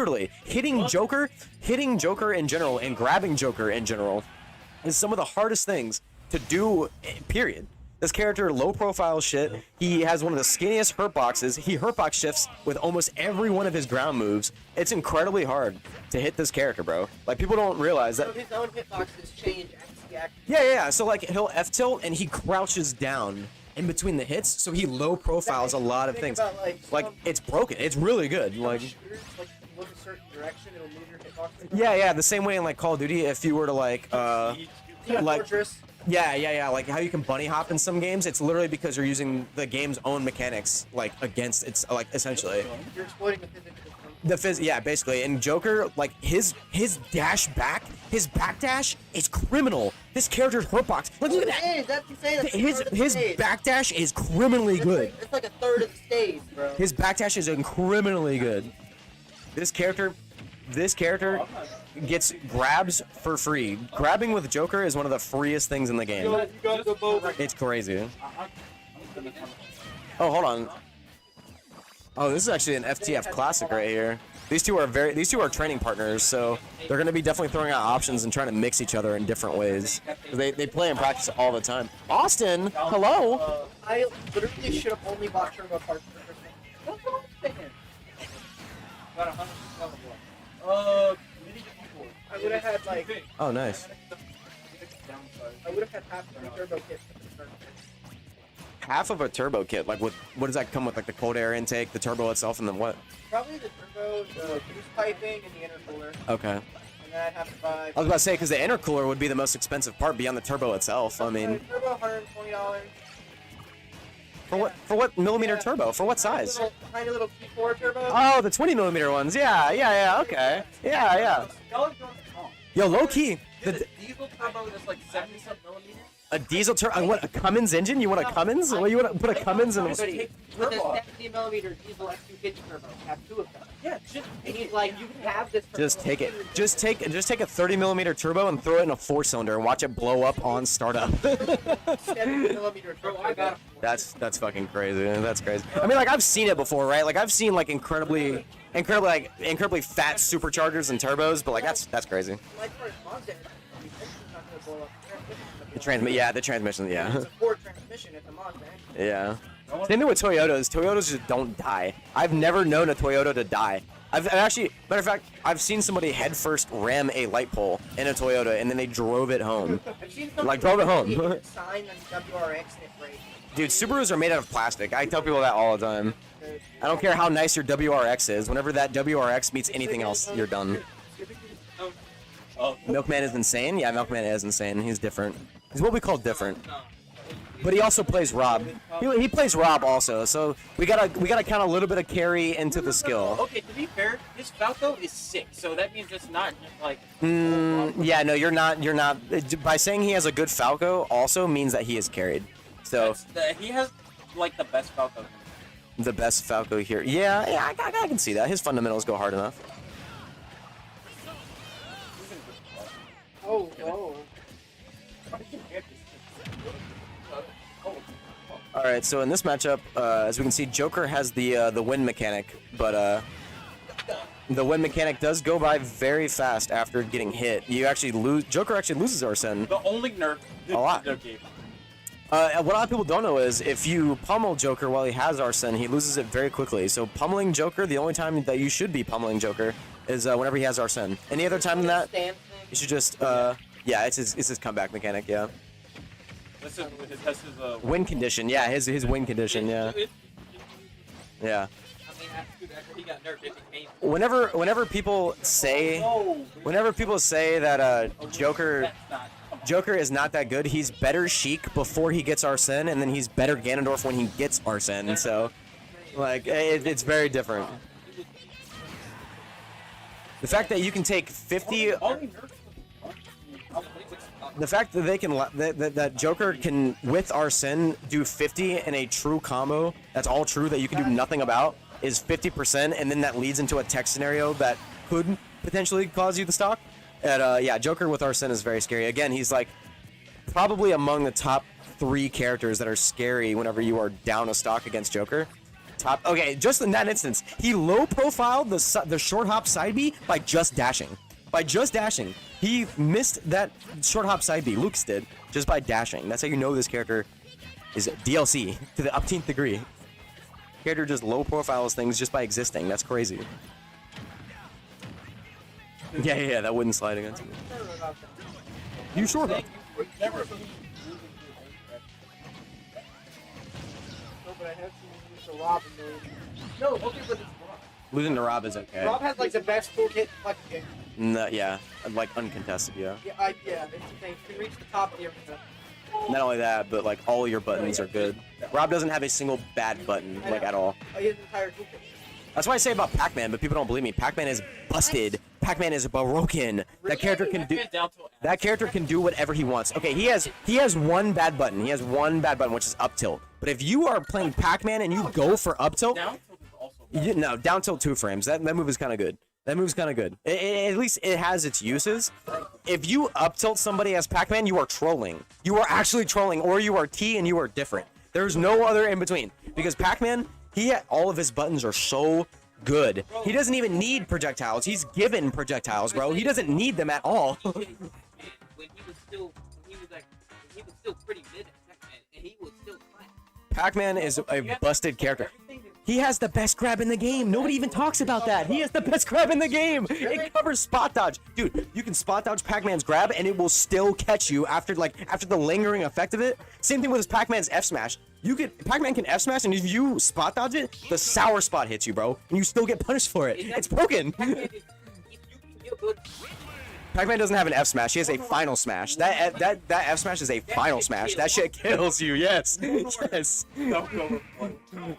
literally hitting Joker in general and grabbing Joker in general is some of the hardest things to do, period. This character, low profile shit. He has one of the skinniest hurt boxes. He hurt box shifts with almost every one of his ground moves. It's incredibly hard to hit this character, bro. Like, people don't realize that. So his own hitboxes change as he acts. Yeah. So, like, he'll F-tilt and he crouches down in between the hits, so he low profiles a lot of things. About, like, it's broken. It's really good. Like, look a certain direction, it'll move your hitbox. yeah. The same way in, like, Call of Duty, if you were to, like, Fortress. Yeah. Like how you can bunny hop in some games, it's literally because you're using the game's own mechanics, like, against its, like, essentially. You're exploiting the physics. Yeah, basically. And Joker, like, his dash back, his backdash is criminal. This character's hurtbox. Like, look at that. That's insane. His backdash is criminally good. It's like a third of the stage, bro. His backdash is criminally good. This character gets grabs for free. Grabbing with Joker is one of the freest things in the game. It's crazy. Oh, hold on. Oh, this is actually an FtF classic right here. These two are training partners, so they're gonna be definitely throwing out options and trying to mix each other in different ways. They play and practice all the time. Austin, hello. I literally should have only bought turbo parts for Christmas. What's wrong with him? Got 100 I would have had like. Oh, nice. I would have had half of the turbo kit. Half of a turbo kit, like what does that come with? Like the cold air intake, the turbo itself, and then what? Probably the turbo, the boost piping, and the intercooler. Okay. And then I'd have to buy. I was about to say, because the intercooler would be the most expensive part beyond the turbo itself. I mean, turbo, $120. for what millimeter turbo? For what size? Tiny little T4 turbo. Oh, the 20 millimeter ones. Yeah. Okay. Yeah. Yo, low key. The diesel turbo that's like 70-something millimeters. A diesel turbo? What? A Cummins engine? You want a Cummins? What, you want to put a Cummins in? With a 70mm diesel X250 turbo, have two of them. Yeah, and he's like, you can have this. Just take it. Just take a 30 millimeter turbo and throw it in a 4-cylinder and watch it blow up on startup. 70mm turbo. I got it. That's fucking crazy. That's crazy. I mean, like, I've seen it before, right? Like, I've seen like incredibly fat superchargers and turbos, but like that's crazy. Like for his Mazda, not gonna blow up. The transmission, yeah. It's a Ford transmission, it's a Mazda. Yeah. Same thing with Toyotas. Toyotas just don't die. I've never known a Toyota to die. I've actually, matter of fact, I've seen somebody headfirst ram a light pole in a Toyota, and then they drove it home. I've seen drove it home. Sign on WRX and it breaks. Dude, Subarus are made out of plastic. I tell people that all the time. I don't care how nice your WRX is. Whenever that WRX meets anything else, you're done. Milkman is insane. Yeah, Milkman is insane. He's different. He's what we call different. But he also plays Rob. He plays Rob also. So we gotta count a little bit of carry into the skill. Okay, to be fair, his Falco is sick, so that means it's not like. Yeah, no, you're not. By saying he has a good Falco also means that he is carried. So he has like the best Falco. The best Falco here. Yeah, I can see that. His fundamentals go hard enough. Oh. All right, so in this matchup, as we can see, Joker has the wind mechanic, but the wind mechanic does go by very fast after getting hit. Joker actually loses Arsene. The only nerf a lot. What a lot of people don't know is if you pummel Joker while he has Arsene, he loses it very quickly. So pummeling Joker, the only time that you should be pummeling Joker is whenever he has Arsene. Any other time than that, you should just yeah, it's his comeback mechanic. Yeah. That's his wind condition. Yeah, his wind condition. Yeah. Yeah. Whenever people say that Joker is not that good, he's better Sheik before he gets Arsene, and then he's better Ganondorf when he gets Arsene. So, like, it's very different. The fact that you can take 50. The fact that they can that Joker can with Arsene do 50 in a true combo that's all true that you can do nothing about is 50%, and then that leads into a tech scenario that could potentially cause you the stock. And yeah, Joker with Arsene is very scary. Again, he's like probably among the top 3 characters that are scary whenever you are down a stock against Joker. top. Okay, just in that instance, he low profiled the short hop side B by just dashing. By just dashing, he missed that short hop side B. Lucas did just by dashing. That's how you know this character is DLC to the upteenth degree. Character just low profiles things just by existing. That's crazy. Yeah, that wouldn't slide against me. You short hop. But I have seen use the Rob in the... No, okay, but it's Rob. Losing to Rob is okay. Rob has like the best toolkit like game. No, yeah, like uncontested, yeah. Yeah, it's the thing. You can reach the top of the everything. Not only that, but like all your buttons are good. Rob doesn't have a single bad button, like at all. He has an entire toolkit. That's what I say about Pac-Man, but people don't believe me. Pac-Man is busted. Pac-Man is broken. That character can do. That character can do whatever he wants. Okay, he has one bad button. He has one bad button, which is up tilt. But if you are playing Pac-Man and you go for up tilt, no, down tilt 2 frames. That move is kind of good. That move's kind of good. At least it has its uses. If you up tilt somebody as Pac-Man, you are trolling. You are actually trolling, or you are T and you are different. There's no other in between. Because Pac-Man, all of his buttons are so good. He doesn't even need projectiles. He's given projectiles, bro. He doesn't need them at all. When he was still pretty mid at Pac-Man, and he was still fine. Pac-Man is a busted character. He has the best grab in the game. Nobody even talks about that. He has the best grab in the game. It covers spot dodge. Dude, you can spot dodge Pac-Man's grab and it will still catch you after the lingering effect of it. Same thing with his Pac-Man's F smash. Pac-Man can F smash and if you spot dodge it, the sour spot hits you, bro. And you still get punished for it. It's broken. Pac-Man doesn't have an F smash. He has a final smash. That F smash is a final smash. That shit kills you. Yes. Yes.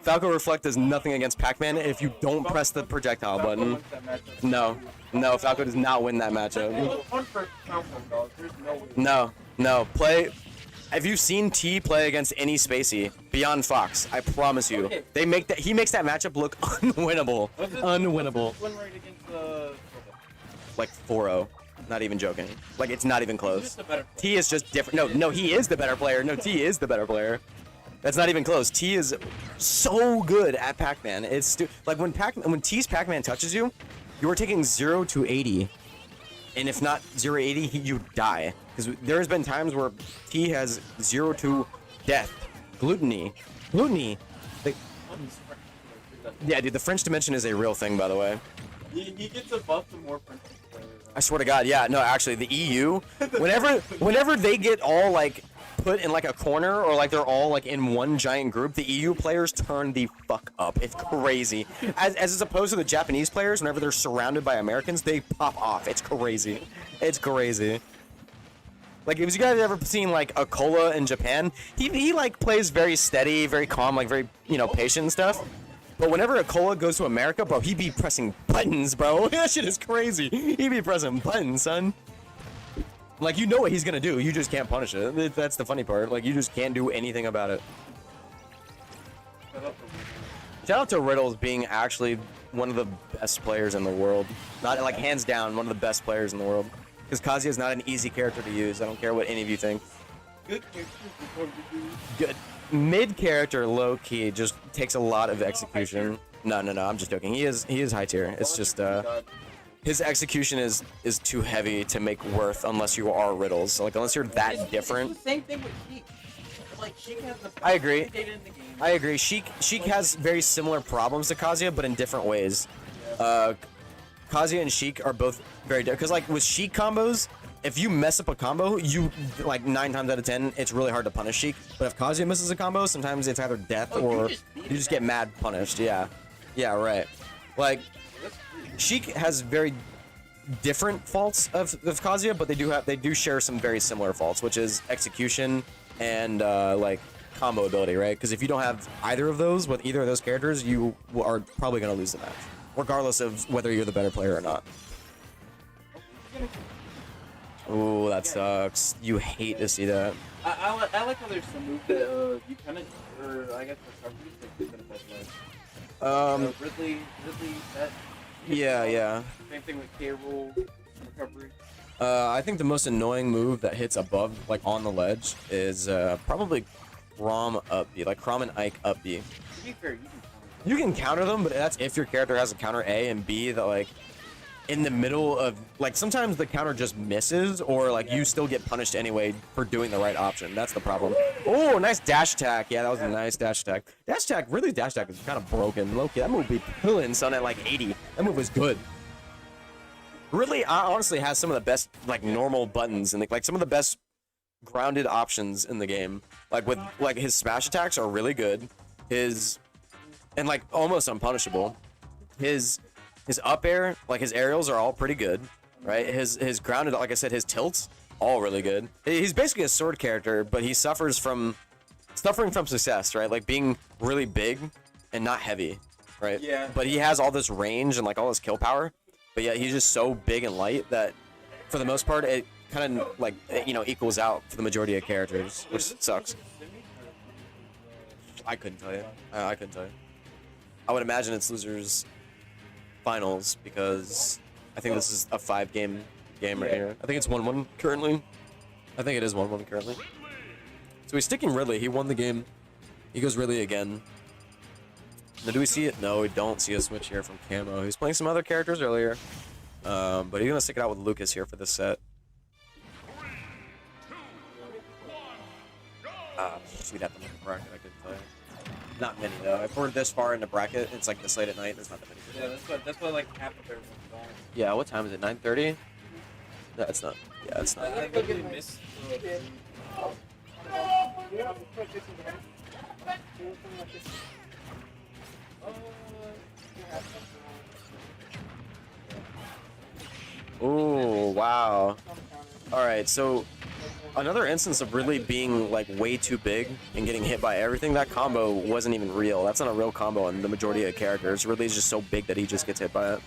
Falco Reflect does nothing against Pac-Man if you don't press the projectile button. No, Falco does not win that matchup. No. Have you seen T play against any Spacey beyond Fox? I promise you. He makes that matchup look unwinnable. Unwinnable. Like 4-0. Not even joking. Like, it's not even close. T is just different. No, he is the better player. No, T is the better player. That's not even close. T is so good at Pac-Man. It's like when T's Pac-Man touches you, you are taking 0 to 80. And if not 0 to 80, you die. Because there's been times where T has 0 to death. Gluttony. Like, yeah, dude, the French dimension is a real thing, by the way. He gets a buff to more French players. I swear to God, yeah, no, actually, the EU, whenever they get all, like, put in, like, a corner, or, like, they're all, like, in one giant group, the EU players turn the fuck up. It's crazy. As opposed to the Japanese players, whenever they're surrounded by Americans, they pop off. It's crazy. It's crazy. Like, if you guys ever seen, like, a Cola in Japan, he like, plays very steady, very calm, like, very, patient and stuff. But whenever a Cola goes to America, bro, he be pressing buttons, bro. That shit is crazy. He be pressing buttons, son. Like, you know what he's gonna do. You just can't punish it. That's the funny part. Like, you just can't do anything about it. Shout out to Riddles being actually one of the best players in the world. Not, like, hands down, one of the best players in the world. Because Kazuya is not an easy character to use. I don't care what any of you think. Good. Mid character, low key, just takes a lot of execution. No, I'm just joking. He is high tier. It's just his execution is too heavy to make worth unless you are Riddles. Like, unless you're that different. It's the same thing with Sheik. Like, Sheik has the I agree. data in the game. I agree. Sheik has very similar problems to Kazuya, but in different ways. Kazuya and Sheik are both very different. Because, like, with Sheik combos, if you mess up a combo, like, 9 times out of 10, it's really hard to punish Sheik. But if Kazuya misses a combo, sometimes it's either death or you just get mad punished. Yeah. Yeah, right. Like, Sheik has very different faults of Kazuya, but they do share some very similar faults, which is execution and, like, combo ability, right? Because if you don't have either of those with either of those characters, you are probably going to lose the match, regardless of whether you're the better player or not. Ooh, that sucks. You hate to see that. I like how there's some moves that you kind of, or I guess recovery is like different. Ridley, that. Yeah. Same thing with K-roll recovery. I think the most annoying move that hits above, like on the ledge, is probably Crom up B, like Crom and Ike up B. To be fair, you can You can counter them, but that's if your character has a counter A and B that like in the middle of like sometimes the counter just misses or like you still get punished anyway for doing the right option. That's the problem. Oh, nice dash attack. Yeah, that was a nice dash attack. Dash attack, really dash attack is kind of broken. Loki, that move be killing son at like 80. That move was good. Really, honestly has some of the best like normal buttons and like some of the best grounded options in the game. Like with like his smash attacks are really good. His and like almost unpunishable. His up air, like his aerials are all pretty good, right? His grounded, like I said, his tilts all really good. He's basically a sword character, but he suffering from success, right? Like being really big and not heavy, right? Yeah. But he has all this range and like all this kill power, but yet he's just so big and light that for the most part it kind of like equals out for the majority of characters, which sucks. I couldn't tell you. I couldn't tell you. I would imagine it's losers finals because I think this is a 5-game game right here. I think it's 1-1 currently. I think it is 1-1 currently. So he's sticking Ridley. He won the game. He goes Ridley again. Now, do we see it? No, we don't see a switch here from Camo. He's playing some other characters earlier. But he's going to stick it out with Lucas here for this set. We'd have to look at bracket, I couldn't tell you. Not many though. If we're this far in the bracket, it's like this late at night. There's not that many. Yeah, that's why like half of everyone's gone. Yeah, what time is it? 9:30? No, it's not. Yeah, it's not. I really missed. Ooh, wow. All right, so another instance of really being like way too big and getting hit by everything. That combo wasn't even real. That's not a real combo on the majority of characters. Ridley is just so big that he just gets hit by it.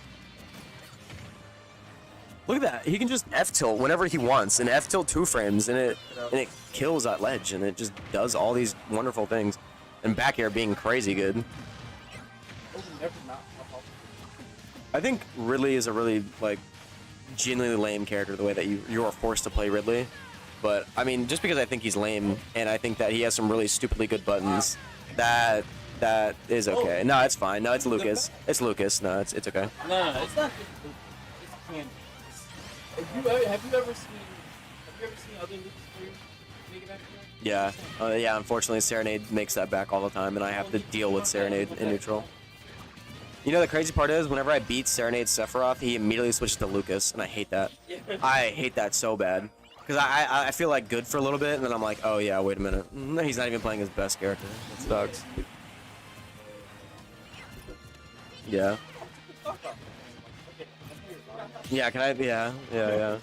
Look at that. He can just F-tilt whenever he wants and F-tilt 2 frames and it kills that ledge and it just does all these wonderful things. And back air being crazy good. I think Ridley is a really like genuinely lame character the way that you are forced to play Ridley. But I mean, just because I think he's lame and I think that he has some really stupidly good buttons, that is okay. No, it's fine. No, it's Lucas. It's Lucas. No, it's okay. No, it's not. It's candy. Have you ever seen other Lucas players make it back there? Yeah. Yeah. Unfortunately, Serenade makes that back all the time, and I have to deal with Serenade in neutral. You know the crazy part is, whenever I beat Serenade Sephiroth, he immediately switches to Lucas, and I hate that. I hate that so bad. Because I feel like good for a little bit, and then I'm like, oh yeah, wait a minute. No, he's not even playing his best character. It sucks. Yeah. Yeah, can I? Yeah.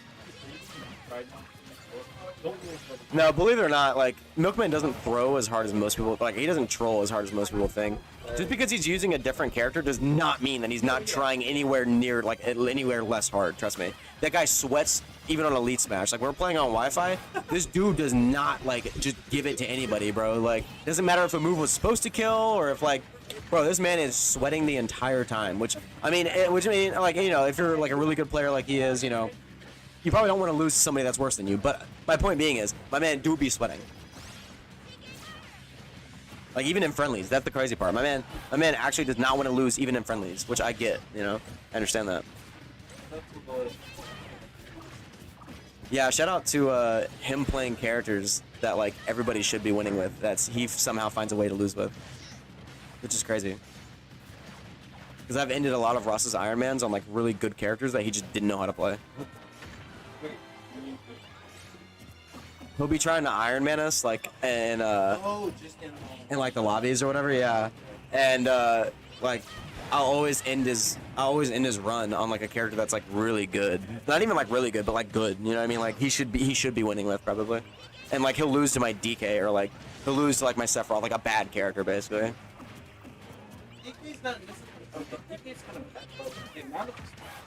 No, believe it or not, like, Milkman doesn't throw as hard as most people, like, he doesn't troll as hard as most people think. Just because he's using a different character does not mean that he's not trying anywhere near, like, anywhere less hard, trust me. That guy sweats even on Elite Smash. Like, we're playing on Wi-Fi, this dude does not, like, just give it to anybody, bro. Like, doesn't matter if a move was supposed to kill or if, like, bro, this man is sweating the entire time, which, I mean, like, you know, if you're, like, a really good player like he is, you know, you probably don't want to lose to somebody that's worse than you, but my point being is, my man do be sweating. Like, even in friendlies, that's the crazy part. My man actually does not want to lose even in friendlies, which I get, you know? I understand that. Yeah, shout out to him playing characters that, like, everybody should be winning with, that he somehow finds a way to lose with. Which is crazy. Because I've ended a lot of Ross's Iron Mans on, like, really good characters that he just didn't know how to play. He'll be trying to Iron Man us, like, in like the lobbies or whatever, yeah. And like, I'll always end his run on like a character that's like really good. Not even like really good, but like good. You know what I mean? Like he should be winning with probably. And like he'll lose to my DK or like he'll lose to like my Sephiroth, like a bad character basically. DK's not DK's kind of bad, but the amount of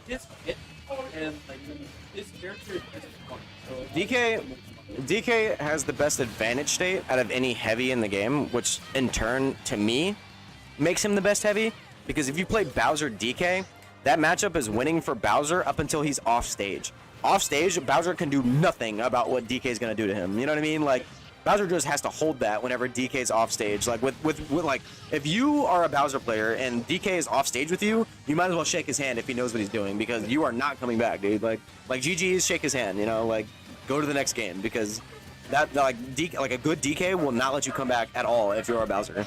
his hit and like his character is fun. So, DK has the best advantage state out of any heavy in the game, which in turn, to me, makes him the best heavy. Because if you play Bowser DK, that matchup is winning for Bowser up until he's off stage. Off stage, Bowser can do nothing about what DK is going to do to him. You know what I mean? Like, Bowser just has to hold that whenever DK's off stage. Like with like, if you are a Bowser player and DK is off stage with you, you might as well shake his hand if he knows what he's doing, because you are not coming back, dude. Like GG's, shake his hand, you know, like go to the next game, because that like a good DK will not let you come back at all if you're a Bowser.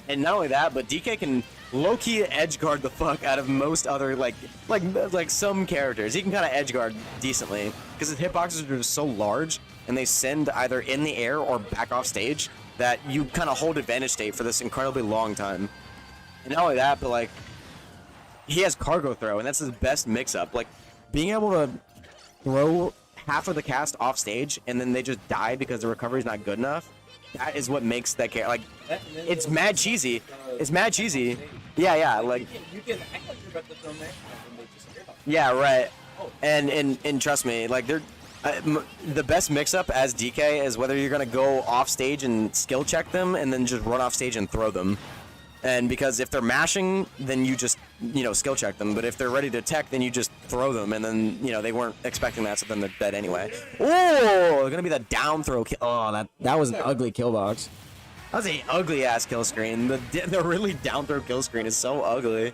And not only that, but DK can low-key edge guard the fuck out of most other like some characters. He can kind of edge guard decently because his hitboxes are just so large and they send either in the air or back off stage that you kind of hold advantage state for this incredibly long time. And not only that, but like he has cargo throw, and that's his best mix-up. Like being able to throw half of the cast off stage and then they just die because the recovery's not good enough. That is what makes that character, like, it's mad cheesy. It's mad cheesy. Yeah, like. You can act like you're about to throw next and they just care about Yeah, right. And trust me, like, the best mix-up as DK is whether you're gonna go off stage and skill check them and then just run off stage and throw them. And because if they're mashing, then you just, you know, skill check them. But if they're ready to tech, then you just throw them. And then, you know, they weren't expecting that, so then they're dead anyway. Oh, gonna be the down throw kill. Oh, that was an ugly kill box. That was an ugly ass kill screen. The really down throw kill screen is so ugly.